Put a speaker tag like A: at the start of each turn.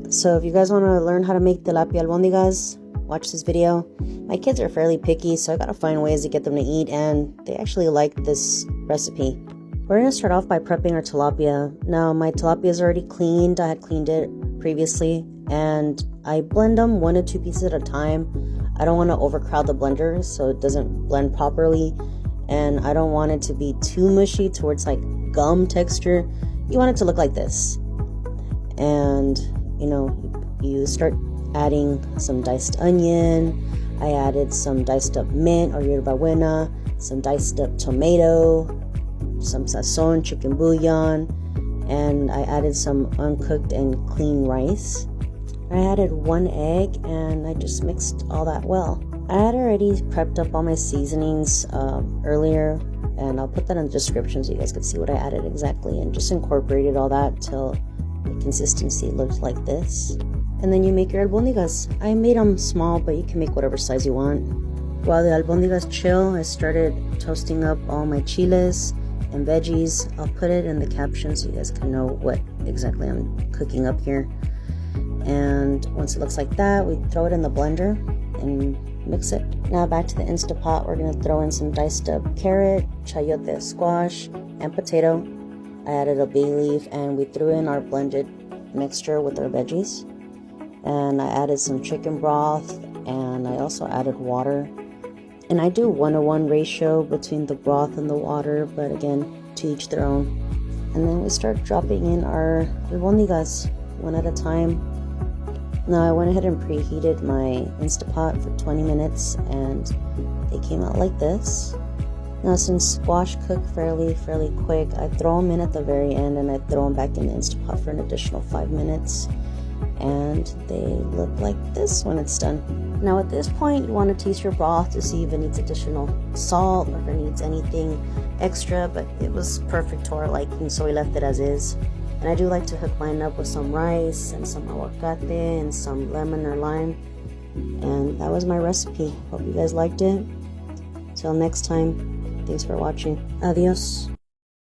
A: So if you guys want to learn how to make tilapia albondigas, watch this video. My kids are fairly picky, so I gotta find ways to get them to eat, and they actually like this recipe. We're gonna start off by prepping our tilapia. Now my tilapia is already cleaned. I had cleaned it previously, and I blend them 1 to 2 pieces at a time. I don't want to overcrowd the blender so it doesn't blend properly, and I don't want it to be too mushy towards like gum texture. You want it to look like this. And you start adding some diced onion. I added some diced up mint or yerba buena, some diced up tomato, some sazon chicken bouillon, and I added some uncooked and clean rice. I added 1 egg, and I just mixed all that well. I had already prepped up all my seasonings earlier, and I'll put that in the description so you guys can see what I added exactly, and just incorporated all that till the consistency looks like this. And then you make your albondigas. I made them small, but you can make whatever size you want. While the albondigas chill, I started toasting up all my chiles and veggies. I'll put it in the caption so you guys can know what exactly I'm cooking up here. And once it looks like that, we throw it in the blender and mix it. Now back to the Instapot, we're gonna throw in some diced up carrot, chayote, squash, and potato. I added a bay leaf, and we threw in our blended mixture with our veggies. And I added some chicken broth, and I also added water. And I do 1:1 ratio between the broth and the water, but again, to each their own. And then we start dropping in our albondigas one at a time. Now I went ahead and preheated my Instapot for 20 minutes, and they came out like this. Now since squash cook fairly quick, I throw them in at the very end, and I throw them back in the Instapot for an additional 5 minutes. And they look like this when it's done. Now at this point, you want to taste your broth to see if it needs additional salt or if it needs anything extra, but it was perfect to our liking, so we left it as is. And I do like to hook mine up with some rice and some aguacate and some lemon or lime. And that was my recipe. Hope you guys liked it. Till next time, thanks for watching. Adios.